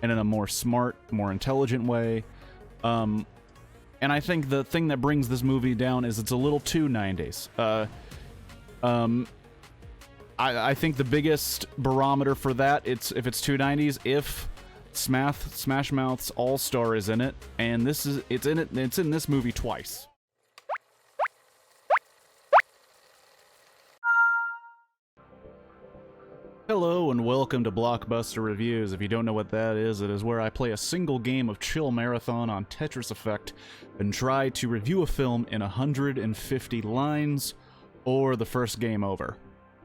and in a more smart, more intelligent way. And I think the thing that brings this movie down is it's a little too 90s. I think the biggest barometer for that, if it's too 90s, if Smash Mouth's All-Star is in it, and it's in this movie twice. Hello and welcome to Blockbuster Reviews. If you don't know what that is, it is where I play a single game of chill marathon on Tetris Effect and try to review a film in 150 lines or the first game over.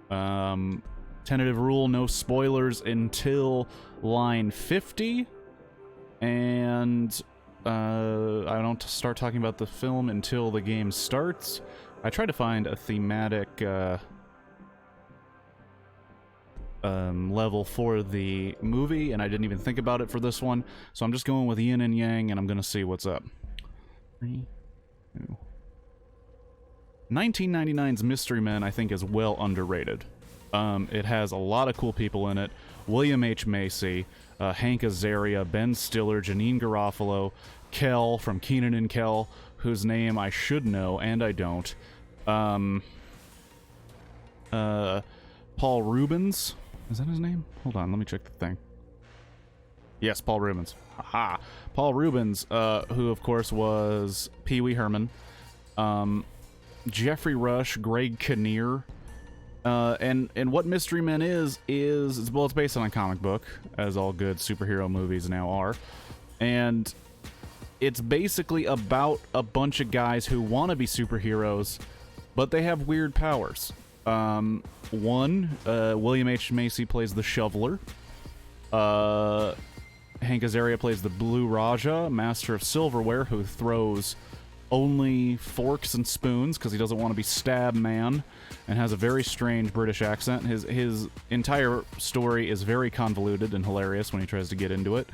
Tentative rule, no spoilers until line 50, and I don't start talking about the film until the game starts. I try to find a thematic level for the movie, and I didn't even think about it for this one, so I'm just going with yin and yang, and I'm gonna see what's up. 3, 2. 1999's Mystery Men, I think, is well underrated. It has a lot of cool people in it. William H. Macy, Hank Azaria, Ben Stiller, Janine Garofalo, Kel from Kenan and Kel, whose name I should know, and I don't. Paul Rubens. Is that his name? Hold on, let me check the thing. Yes, Paul Rubens. Haha. Paul Rubens, who, of course, was Pee Wee Herman. Jeffrey Rush, Greg Kinnear. And what Mystery Men is, well, it's based on a comic book, as all good superhero movies now are. And it's basically about a bunch of guys who want to be superheroes, but they have weird powers. William H. Macy plays the Shoveler. Hank Azaria plays the Blue Raja, Master of Silverware, who throws only forks and spoons because he doesn't want to be Stab Man, and has a very strange British accent. His entire story is very convoluted and hilarious when he tries to get into it.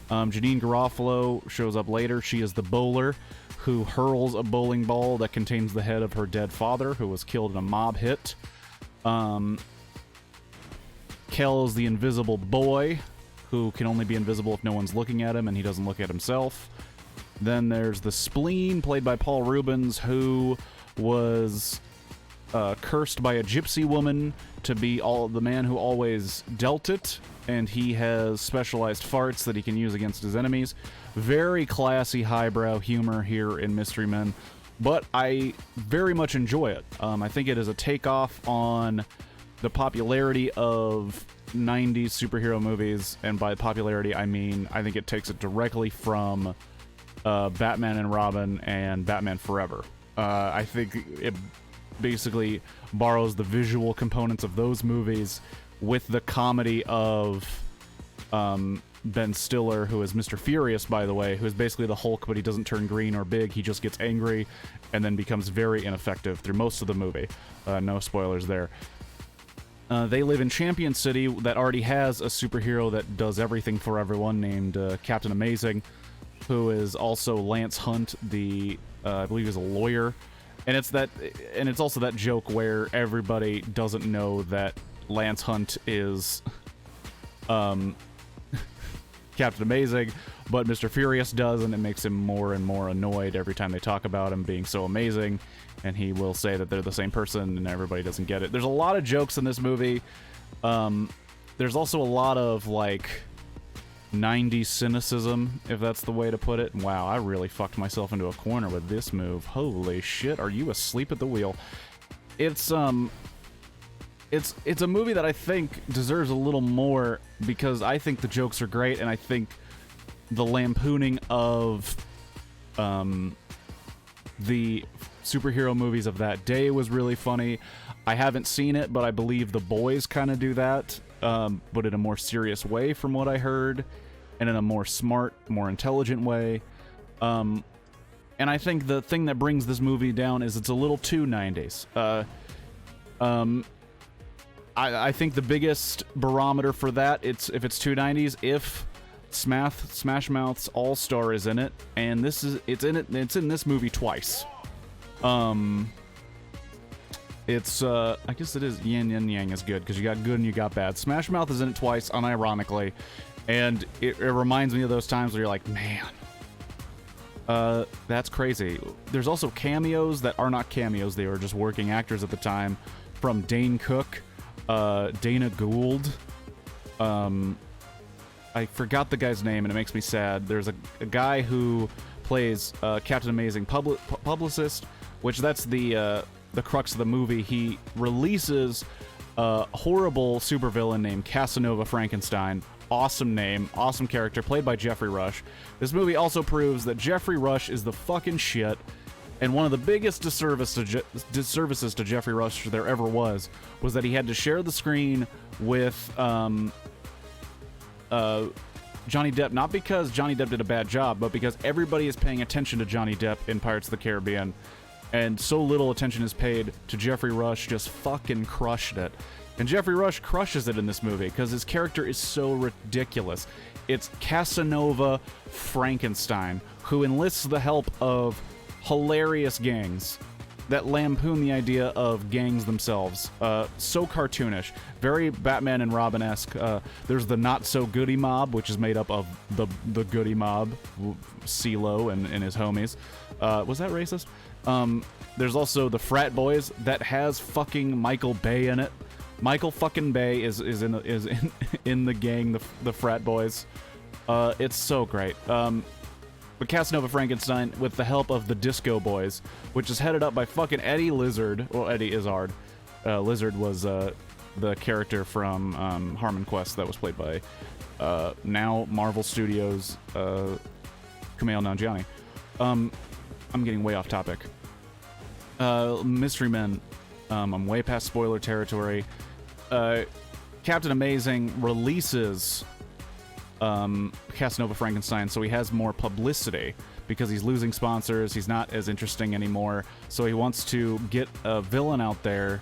Janine Garofalo shows up later. She is the bowler who hurls a bowling ball that contains the head of her dead father, who was killed in a mob hit. Kel is the invisible boy, who can only be invisible if no one's looking at him, and he doesn't look at himself. Then there's the Spleen, played by Paul Rubens, who was cursed by a gypsy woman to be the man who always dealt it, and he has specialized farts that he can use against his enemies. Very classy, highbrow humor here in Mystery Men, but I very much enjoy it. I think it is a takeoff on the popularity of 90s superhero movies, and by popularity I mean I think it takes it directly from Batman and Robin and Batman Forever. I think it basically borrows the visual components of those movies with the comedy of Ben Stiller, who is Mr. Furious, by the way, who is basically the Hulk, but he doesn't turn green or big. He just gets angry and then becomes very ineffective through most of the movie. No spoilers there. They live in Champion City, that already has a superhero that does everything for everyone, named Captain Amazing, who is also Lance Hunt, I believe he's a lawyer. And it's also that joke where everybody doesn't know that Lance Hunt is Captain Amazing, but Mr. Furious does, and it makes him more and more annoyed every time they talk about him being so amazing, and he will say that they're the same person, and everybody doesn't get it. There's a lot of jokes in this movie. There's also a lot of, like, 90s cynicism, if that's the way to put it. Wow, I really fucked myself into a corner with this move. Holy shit, are you asleep at the wheel? It's a movie that I think deserves a little more, because I think the jokes are great, and I think the lampooning of the superhero movies of that day was really funny. I haven't seen it, but I believe The Boys kind of do that, but in a more serious way from what I heard, and in a more smart, more intelligent way. And I think the thing that brings this movie down is it's a little too 90s. I think the biggest barometer for that, if it's too 90s, if Smash Mouth's All-Star is in it, and it's in this movie twice. I guess it is yin and yang is good, because you got good and you got bad. Smash Mouth is in it twice, unironically, And it reminds me of those times where you're like, man, that's crazy. There's also cameos that are not cameos. They were just working actors at the time, from Dane Cook, Dana Gould. I forgot the guy's name, and it makes me sad. There's a guy who plays Captain Amazing publicist, which that's the crux of the movie. He releases a horrible supervillain named Casanova Frankenstein. Awesome name, awesome character, played by Jeffrey Rush. This movie also proves that Jeffrey Rush is the fucking shit, and one of the biggest disservices to Jeffrey Rush there ever was that he had to share the screen with Johnny Depp, not because Johnny Depp did a bad job, but because everybody is paying attention to Johnny Depp in Pirates of the Caribbean, and so little attention is paid to Jeffrey Rush. Just fucking crushed it. And Jeffrey Rush crushes it in this movie because his character is so ridiculous. It's Casanova Frankenstein, who enlists the help of hilarious gangs that lampoon the idea of gangs themselves. So cartoonish. Very Batman and Robin-esque. There's the Not-So-Goody Mob, which is made up of the Goody Mob, CeeLo and his homies. Was that racist? There's also the Frat Boys that has fucking Michael Bay in it. Michael fucking Bay is in the gang, the Frat Boys. It's so great. But Casanova Frankenstein, with the help of the Disco Boys, which is headed up by fucking Eddie Lizard, or Eddie Izzard. Lizard was the character from Harmon Quest that was played by now Marvel Studios Kumail Nanjiani. I'm getting way off topic. Mystery Men. I'm way past spoiler territory. Captain Amazing releases Casanova Frankenstein, so he has more publicity because he's losing sponsors. He's not as interesting anymore, so he wants to get a villain out there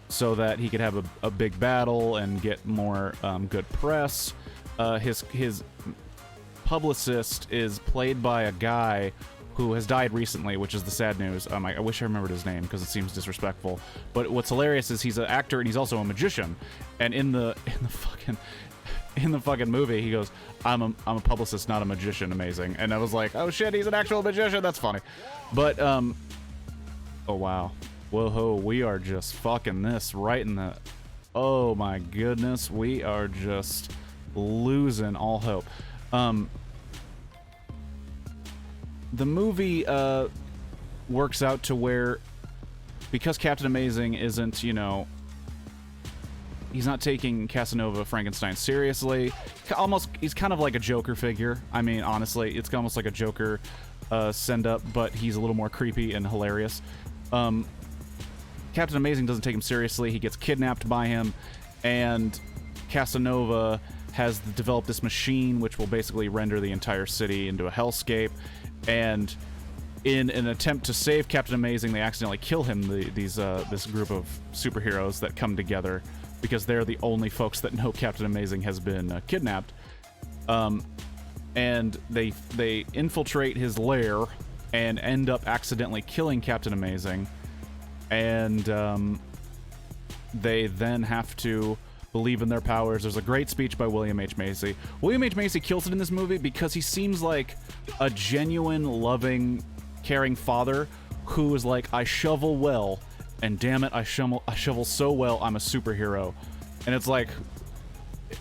so that he could have a big battle and get more good press. His publicist is played by a guy who has died recently, which is the sad news. I wish I remembered his name because it seems disrespectful. But what's hilarious is he's an actor and he's also a magician. And in the fucking movie, he goes, I'm a publicist, not a magician. Amazing. And I was like, oh shit, he's an actual magician. That's funny. But oh wow, whoa, we are just fucking this right in the. Oh my goodness, we are just losing all hope. The movie works out to where, because Captain Amazing isn't, he's not taking Casanova Frankenstein seriously. He's kind of like a Joker figure. I mean, honestly, it's almost like a Joker send-up, but he's a little more creepy and hilarious. Captain Amazing doesn't take him seriously. He gets kidnapped by him, and Casanova has developed this machine which will basically render the entire city into a hellscape. And in an attempt to save Captain Amazing, they accidentally kill him. This group of superheroes that come together because they're the only folks that know Captain Amazing has been kidnapped. And they infiltrate his lair and end up accidentally killing Captain Amazing. And they then have to believe in their powers. There's a great speech by William H. Macy. William H. Macy kills it in this movie because he seems like a genuine, loving, caring father who is like, I shovel well, and damn it, I shovel so well, I'm a superhero. And it's like,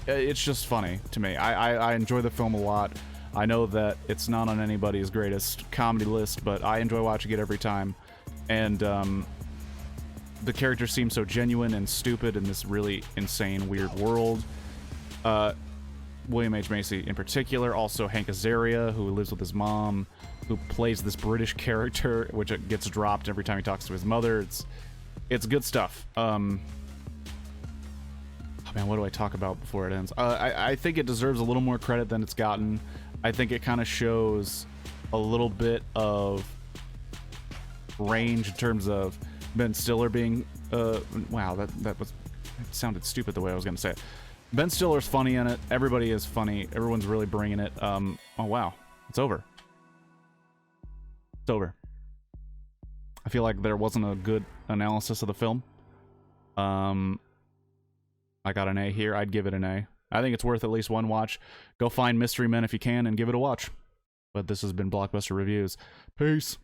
it's just funny to me. I enjoy the film a lot. I know that it's not on anybody's greatest comedy list, but I enjoy watching it every time. And the characters seem so genuine and stupid in this really insane, weird world. William H. Macy in particular, also Hank Azaria, who lives with his mom, who plays this British character, which gets dropped every time he talks to his mother. It's good stuff. Oh man, what do I talk about before it ends? I think it deserves a little more credit than it's gotten. I think it kind of shows a little bit of range in terms of Ben Stiller being wow, that sounded stupid the way I was gonna say it. Ben Stiller's funny in it. Everybody is funny. Everyone's really bringing it. Oh wow, it's over. It's over. I feel like there wasn't a good analysis of the film. I got an A here. I'd give it an A. I think it's worth at least one watch. Go find Mystery Men if you can and give it a watch. But this has been Blockbuster Reviews. Peace.